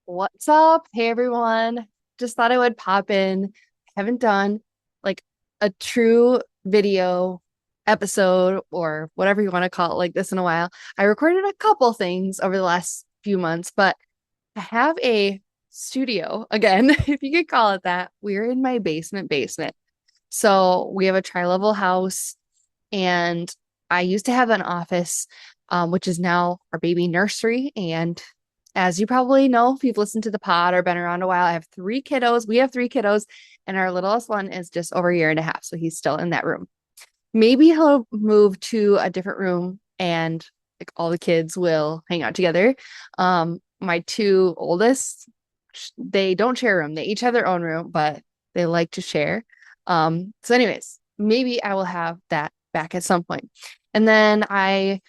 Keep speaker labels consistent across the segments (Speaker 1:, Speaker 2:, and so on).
Speaker 1: What's up? Hey everyone. Just thought I would pop in. Haven't done like a true video episode or whatever you want to call it like this in a while. I recorded a couple things over the last few months, but I have a studio again, if you could call it that. We're in my basement. So we have a tri-level house and I used to have an office, which is now our baby nursery. And as you probably know, if you've listened to the pod or been around a while, I have three kiddos. We have three kiddos, and our littlest one is just over a year and a half. So he's still in that room. Maybe he'll move to a different room and like all the kids will hang out together. My two oldest, they don't share a room. They each have their own room, but they like to share. So anyways, maybe I will have that back at some point. And then I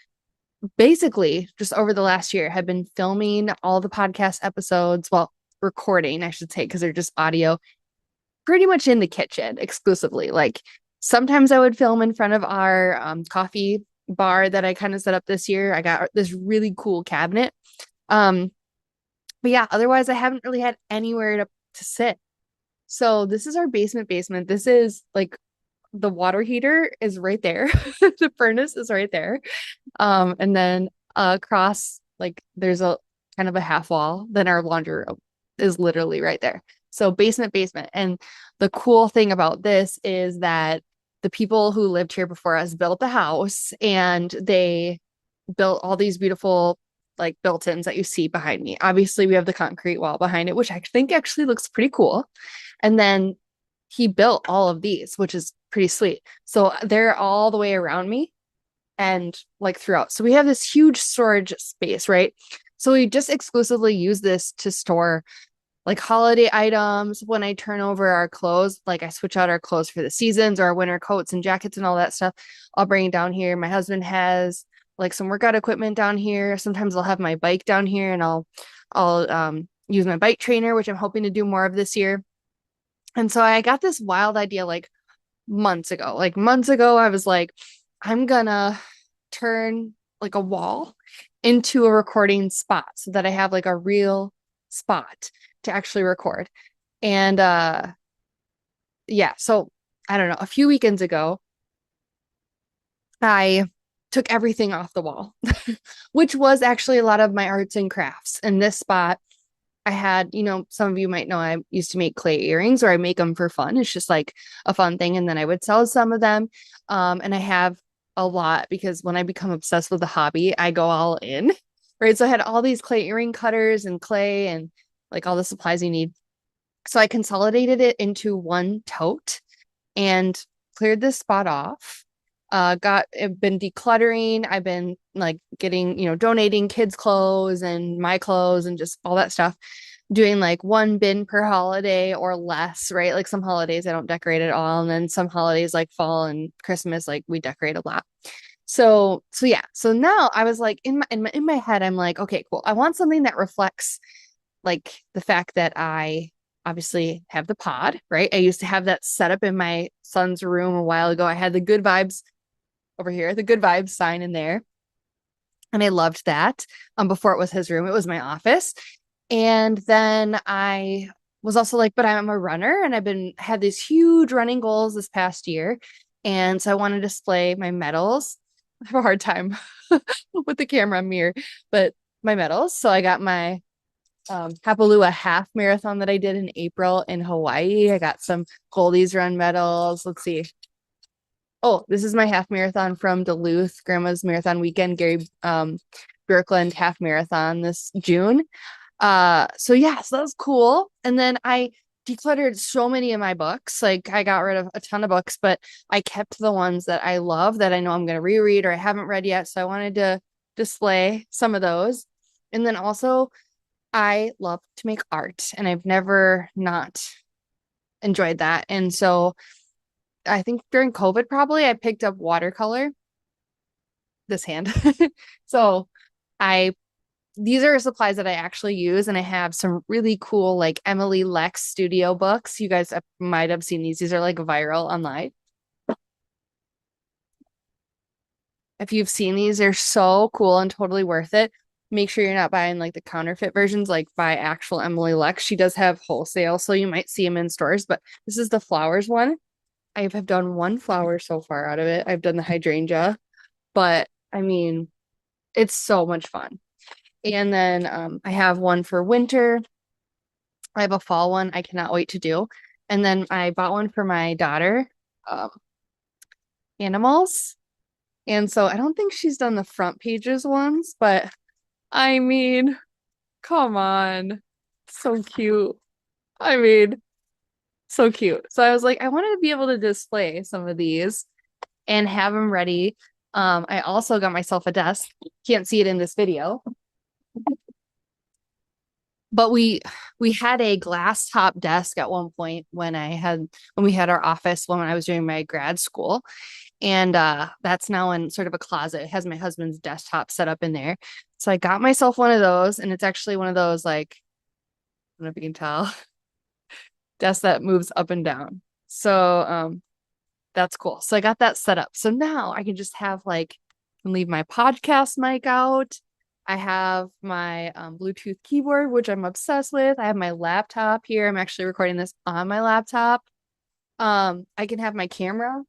Speaker 1: basically just over the last year have been filming all the podcast episodes, well, recording, I should say, because they're just audio, pretty much in the kitchen exclusively. Like sometimes I would film in front of our coffee bar that I kind of set up this year. I got this really cool cabinet. Um, but yeah, otherwise I haven't really had anywhere to sit. So this is our basement. This is like the water heater is right there. The furnace is right there. And then across, like, there's a kind of a half wall. Then our laundry room is literally right there. So basement. And the cool thing about this is that the people who lived here before us built the house and they built all these beautiful like built-ins that you see behind me. Obviously, we have the concrete wall behind it, which I think actually looks pretty cool. And then he built all of these, which is pretty sweet. So they're all the way around me and like throughout. So we have this huge storage space, right? So we just exclusively use this to store like holiday items. When I turn over our clothes, like I switch out our clothes for the seasons or our winter coats and jackets and all that stuff, I'll bring it down here. My husband has like some workout equipment down here. Sometimes I'll have my bike down here and I'll use my bike trainer, which I'm hoping to do more of this year. And so I got this wild idea like months ago. Like months ago, I was like, I'm gonna turn like a wall into a recording spot so that I have like a real spot to actually record. And yeah, so I don't know, a few weekends ago, I took everything off the wall, which was actually a lot of my arts and crafts. In this spot, I had, some of you might know I used to make clay earrings or I make them for fun. It's just like a fun thing. And then I would sell some of them. And I have a lot because when I become obsessed with a hobby, I go all in. Right. So I had all these clay earring cutters and clay and like all the supplies you need. So I consolidated it into one tote and cleared this spot off. I've been decluttering. I've been like getting, donating kids' clothes and my clothes and just all that stuff. Doing like one bin per holiday or less, right? Like some holidays I don't decorate at all. And then some holidays like fall and Christmas, like we decorate a lot. So yeah. So now I was like in my head, I'm like, okay, cool. I want something that reflects like the fact that I obviously have the pod, right? I used to have that set up in my son's room a while ago. I had the good vibes over here, the good vibes sign in there. And I loved that. Before it was his room, it was my office. And then I was also like, but I'm a runner and I've been had these huge running goals this past year. And so I want to display my medals. I have a hard time with the camera mirror, but my medals. So I got my Hapalua half marathon that I did in April in Hawaii. I got some Goldie's Run medals. Let's see. Oh, this is my half marathon from Duluth, Grandma's Marathon Weekend, Gary Birkeland half marathon this June. So yeah, so that was cool. And then I decluttered so many of my books. Like I got rid of a ton of books, but I kept the ones that I love that I know I'm going to reread or I haven't read yet. So I wanted to display some of those. And then also I love to make art and I've never not enjoyed that. And so I think during COVID, probably I picked up watercolor this hand. So I these are supplies that I actually use, and I have some really cool like Emily Lex studio books. You guys might have seen these. These are like viral online. If you've seen these, they're so cool and totally worth it. make sure you're not buying like the counterfeit versions, like buy actual Emily Lex. She does have wholesale, so you might see them in stores, but this is the flowers one. I have done one flower so far out of it. I've done the hydrangea, but I mean, it's so much fun. And then I have one for winter. I have a fall one I cannot wait to do. And then I bought one for my daughter, um, animals. And so I don't think she's done the front pages ones, but I mean, come on. So cute. I mean, so cute. So I was like, I wanted to be able to display some of these and have them ready. I also got myself a desk. Can't see it in this video, but we had a glass top desk at one point when we had our office when I was doing my grad school. And that's now in sort of a closet. It has my husband's desktop set up in there. So I got myself one of those, and it's actually one of those like, I don't know if you can tell, desk that moves up and down. So that's cool. So I got that set up. So now I can just have like, can leave my podcast mic out. I have my Bluetooth keyboard, which I'm obsessed with. I have my laptop here. I'm actually recording this on my laptop. I can have my camera.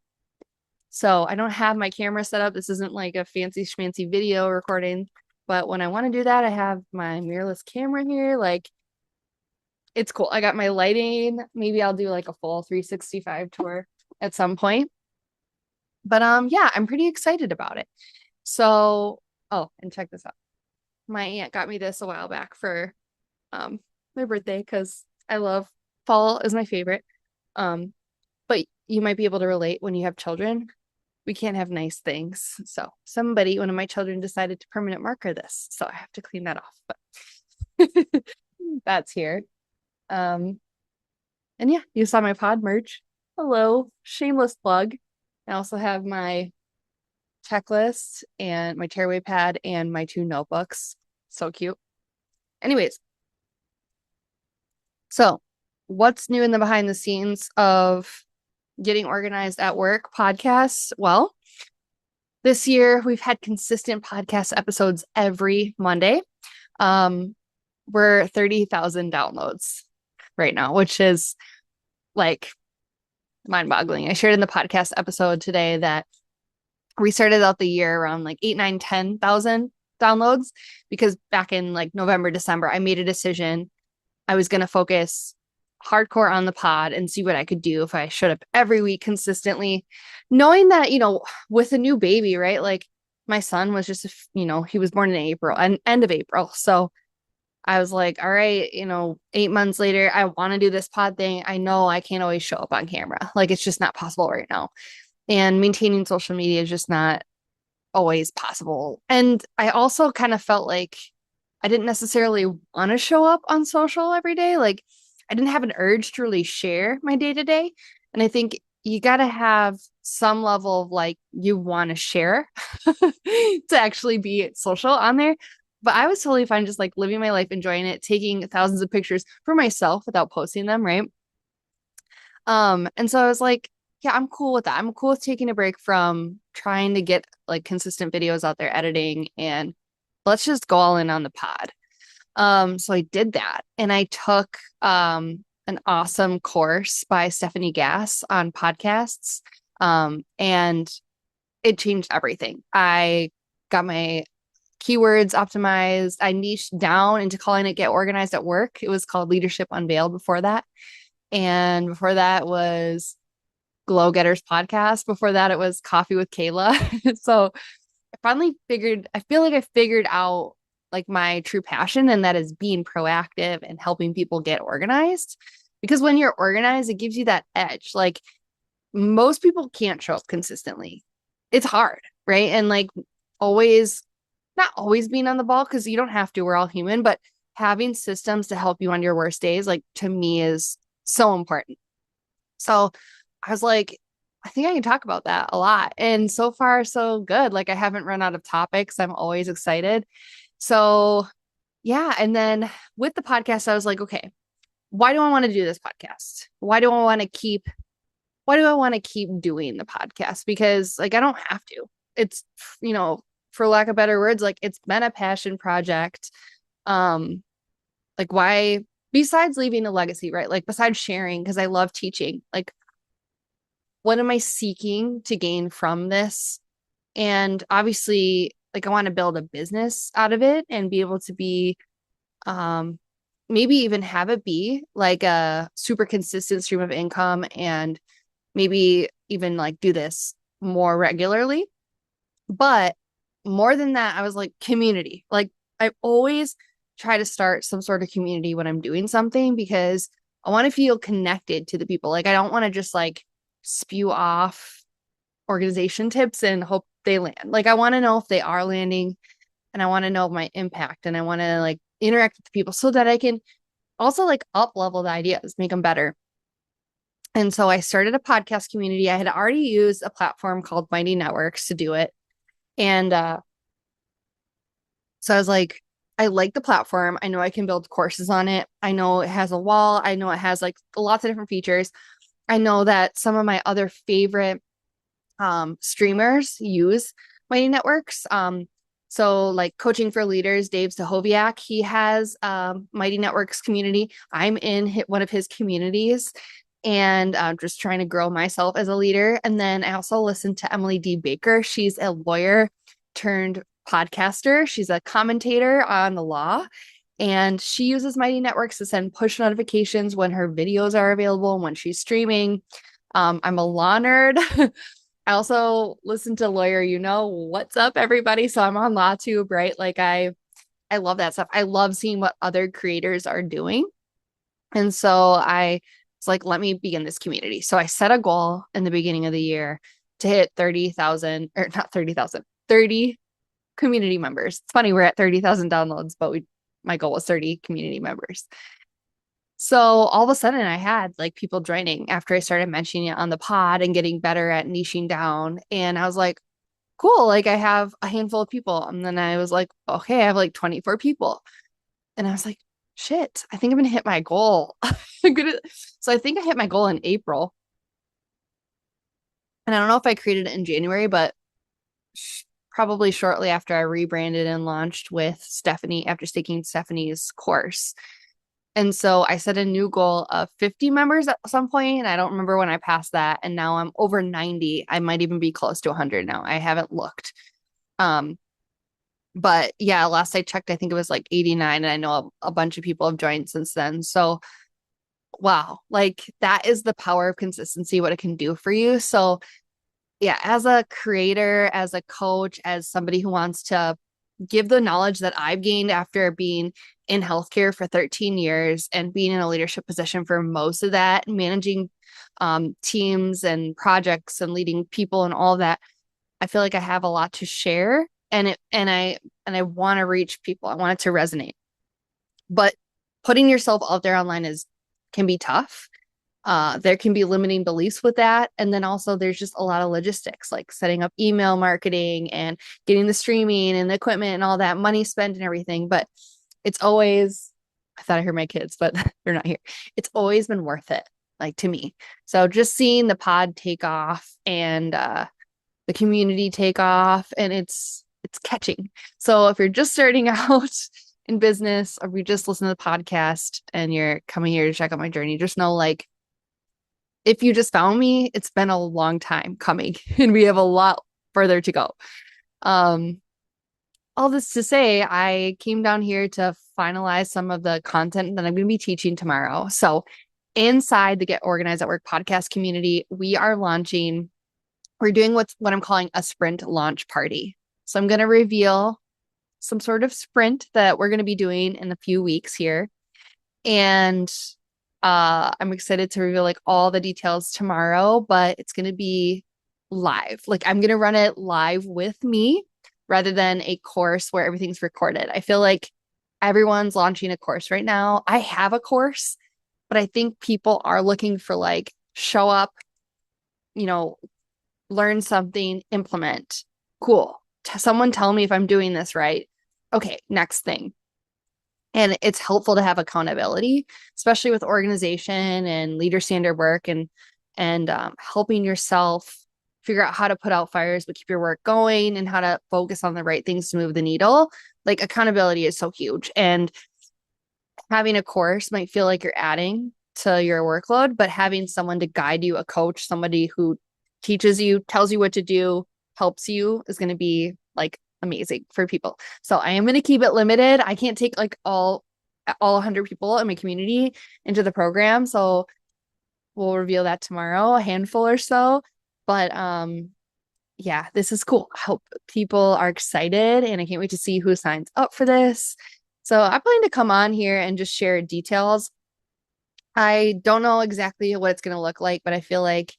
Speaker 1: So I don't have my camera set up. This isn't like a fancy schmancy video recording, but when I want to do that, I have my mirrorless camera here. Like, it's cool. I got my lighting. Maybe I'll do like a full 365 tour at some point. But yeah, I'm pretty excited about it. So, oh, and check this out. My aunt got me this a while back for my birthday because I love fall is my favorite. But you might be able to relate when you have children. We can't have nice things. So one of my children decided to permanent marker this. So I have to clean that off. But that's here. And yeah, you saw my pod merch. Hello, shameless plug. I also have my checklist and my tearaway pad and my 2 notebooks. So cute. Anyways, so what's new in the behind the scenes of getting organized at work podcasts? Well, this year we've had consistent podcast episodes every Monday. We're 30,000 downloads right now, which is like mind-boggling. I shared in the podcast episode today that we started out the year around like 8, 9, 10,000 downloads because back in like November, December, I made a decision. I was going to focus hardcore on the pod and see what I could do if I showed up every week consistently, knowing that, with a new baby, right? Like my son was just, he was born in April and end of April. So I was like, all right, 8 months later, I want to do this pod thing. I know I can't always show up on camera. Like it's just not possible right now. And maintaining social media is just not always possible. And I also kind of felt like I didn't necessarily want to show up on social every day. Like I didn't have an urge to really share my day to day. And I think you got to have some level of like you want to share to actually be social on there. But I was totally fine just like living my life, enjoying it, taking thousands of pictures for myself without posting them, right? And so I was like, yeah, I'm cool with that. I'm cool with taking a break from trying to get like consistent videos out there editing and let's just go all in on the pod. So I did that and I took an awesome course by Stephanie Gass on podcasts. And it changed everything. I got my keywords optimized. I niched down into calling it Get Organized at Work. It was called Leadership Unveiled before that. And before that was Glow Getters podcast. Before that, it was Coffee with Kayla. So I feel like I figured out like my true passion, and that is being proactive and helping people get organized. Because when you're organized, it gives you that edge. Like most people can't show up consistently. It's hard, right? And like not always being on the ball because you don't have to. We're all human, but having systems to help you on your worst days, like to me, is so important. So I was like, I think I can talk about that a lot. And so far, so good. Like I haven't run out of topics. I'm always excited. So yeah. And then with the podcast, I was like, okay, why do I want to do this podcast? Why do I want to keep doing the podcast? Because like, I don't have to. It's, for lack of better words, like it's been a passion project. Um, like why, besides leaving a legacy, right? Like besides sharing, because I love teaching, like what am I seeking to gain from this? And obviously, like I want to build a business out of it and be able to be, um, maybe even have it be like a super consistent stream of income and maybe even like do this more regularly. But more than that, I was like, community. Like, I always try to start some sort of community when I'm doing something because I want to feel connected to the people. Like, I don't want to just like spew off organization tips and hope they land. Like, I want to know if they are landing and I want to know my impact and I want to like interact with the people so that I can also like up level the ideas, make them better. And so I started a podcast community. I had already used a platform called Mighty Networks to do it. And so I was like, I like the platform. I know I can build courses on it. I know it has a wall. I know it has like lots of different features. I know that some of my other favorite streamers use Mighty Networks. So like Coaching for Leaders, Dave Stahoviak, he has Mighty Networks community. I'm in one of his communities and just trying to grow myself as a leader. And then I also listened to Emily D. Baker. She's a lawyer turned podcaster. She's a commentator on the law. And she uses Mighty Networks to send push notifications when her videos are available and when she's streaming. I'm a law nerd. I also listen to Lawyer, what's up, everybody. So I'm on LawTube, right? Like I love that stuff. I love seeing what other creators are doing. And so I was like, let me begin this community. So I set a goal in the beginning of the year to hit 30,000 or not 30,000, 30 community members. It's funny, we're at 30,000 downloads, but my goal was 30 community members. So all of a sudden I had like people joining after I started mentioning it on the pod and getting better at niching down. And I was like, cool, like I have a handful of people. And then I was like, okay, I have like 24 people. And I was like, shit, I think I'm gonna hit my goal. So I think I hit my goal in April. And I don't know if I created it in January, but probably shortly after I rebranded and launched with Stephanie after taking Stephanie's course. And so I set a new goal of 50 members at some point, and I don't remember when I passed that. And now I'm over 90. I might even be close to 100 now. I haven't looked. But yeah, last I checked, I think it was like 89, and I know a bunch of people have joined since then. So wow, like that is the power of consistency, what it can do for you. So yeah, as a creator, as a coach, as somebody who wants to give the knowledge that I've gained after being in healthcare for 13 years and being in a leadership position for most of that, managing teams and projects and leading people and all of that, I feel like I have a lot to share, and I want to reach people. I want it to resonate. But putting yourself out there online can be tough. There can be limiting beliefs with that. And then also there's just a lot of logistics, like setting up email marketing and getting the streaming and the equipment and all that money spent and everything. But it's always, I thought I heard my kids, but they're not here. It's always been worth it, like to me. So just seeing the pod take off and the community take off, and it's catching. So if you're just starting out in business, or if you just listen to the podcast and you're coming here to check out my journey, just know like, if you just found me, it's been a long time coming and we have a lot further to go. All this to say, I came down here to finalize some of the content that I'm going to be teaching tomorrow. So inside the Get Organized at Work podcast community, we're doing what I'm calling a sprint launch party. So I'm going to reveal some sort of sprint that we're going to be doing in a few weeks here. And I'm excited to reveal like all the details tomorrow, but it's going to be live. Like I'm going to run it live with me rather than a course where everything's recorded. I feel like everyone's launching a course right now. I have a course, but I think people are looking for like show up, learn something, implement. Cool. Someone tell me if I'm doing this right. Okay, next thing. And it's helpful to have accountability, especially with organization and leader standard work and helping yourself figure out how to put out fires, but keep your work going and how to focus on the right things to move the needle. Like accountability is so huge. And having a course might feel like you're adding to your workload, but having someone to guide you, a coach, somebody who teaches you, tells you what to do, helps you is going to be like amazing for people. So I am going to keep it limited. I can't take like all 100 people in my community into the program. So we'll reveal that tomorrow, a handful or so. But yeah, this is cool. I hope people are excited and I can't wait to see who signs up for this. So I plan to come on here and just share details. I don't know exactly what it's going to look like, but I feel like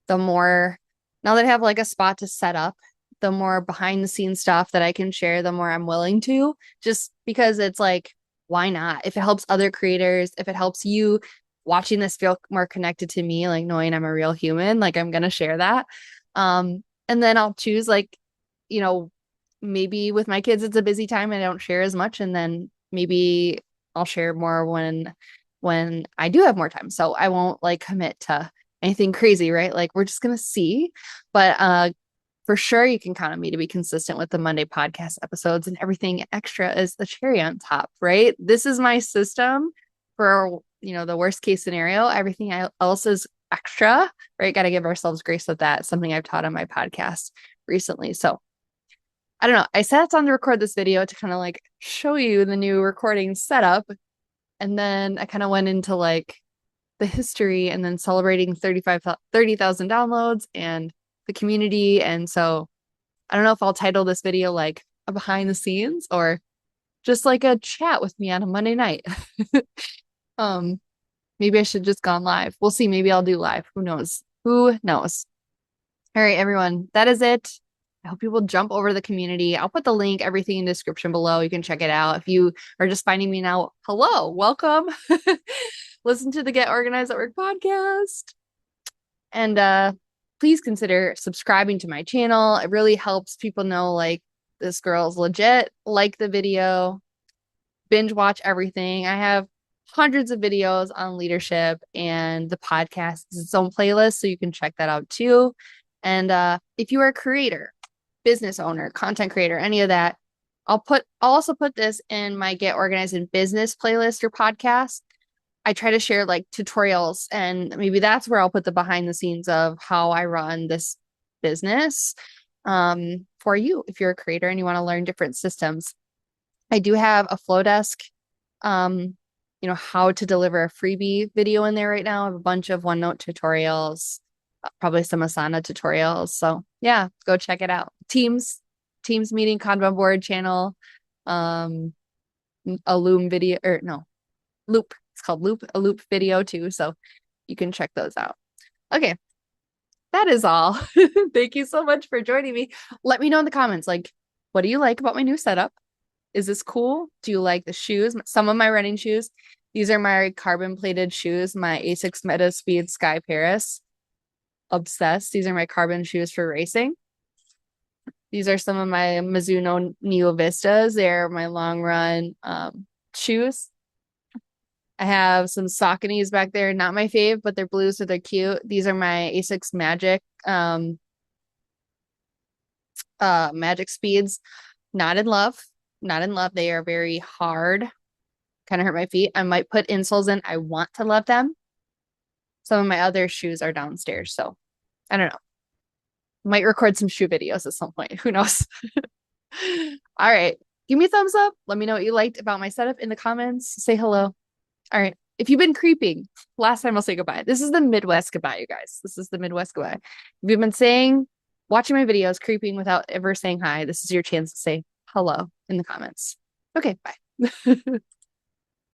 Speaker 1: the more, now that I have like a spot to set up, the more behind the scenes stuff that I can share, the more I'm willing to, just because it's like, why not? If it helps other creators, if it helps you watching this feel more connected to me, like knowing I'm a real human, like I'm going to share that. And then I'll choose like, you know, maybe with my kids, it's a busy time and I don't share as much. And then maybe I'll share more when I do have more time. So I won't like commit to anything crazy, right? Like we're just gonna see. But for sure you can count on me to be consistent with the Monday podcast episodes, and everything extra is the cherry on top, right? This is my system for, you know, the worst case scenario. Everything else is extra, right? Got to give ourselves grace with that. Something I've taught on my podcast recently. So I don't know. I sat on to record this video to kind of like show you the new recording setup. And then I kind of went into like the history and then celebrating 30,000 downloads and the community. And so I don't know if I'll title this video like a behind the scenes or just like a chat with me on a Monday night. um, Maybe I should just gone live. We'll see. Maybe I'll do live. Who knows? Who knows? All right, everyone. That is it. I hope you will jump over to the community. I'll put the link, everything in the description below. You can check it out. If you are just finding me now, hello, welcome. Listen to the Get Organized at Work podcast. And please consider subscribing to my channel. It really helps people know like this girl's legit. Like the video, binge watch everything. I have hundreds of videos on leadership, and the podcast is its own playlist, so you can check that out too. And if you are a creator, business owner, content creator, any of that, I'll also put this in my Get Organized in Business playlist or podcast. I try to share like tutorials, and maybe that's where I'll put the behind the scenes of how I run this business for you if you're a creator and you want to learn different systems. I do have a flow desk, you know, how to deliver a freebie video in there right now. I have a bunch of OneNote tutorials, probably some Asana tutorials. So yeah, go check it out. Teams meeting, Kanban board channel, a Loom video, or no, Loop. It's called Loop, a Loop video too. So you can check those out. Okay. That is all. Thank you so much for joining me. Let me know in the comments, like, what do you like about my new setup? Is this cool? Do you like the shoes? Some of my running shoes. These are my carbon plated shoes, my Asics Meta Speed Sky Paris. Obsessed. These are my carbon shoes for racing. These are some of my Mizuno Neo Vistas. They're my long run shoes. I have some Sauconys back there. Not my fave, but they're blue, so they're cute. These are my Asics Magic Magic Speeds. Not in love. Not in love. They are very hard. Kind of hurt my feet. I might put insoles in. I want to love them. Some of my other shoes are downstairs, so I don't know. Might record some shoe videos at some point. Who knows? All right. Give me a thumbs up. Let me know what you liked about my setup in the comments. Say hello. All right. If you've been creeping, last time I'll say goodbye. This is the Midwest goodbye, you guys. This is the Midwest goodbye. If you've been watching my videos, creeping without ever saying hi, this is your chance to say hello in the comments. Okay, bye.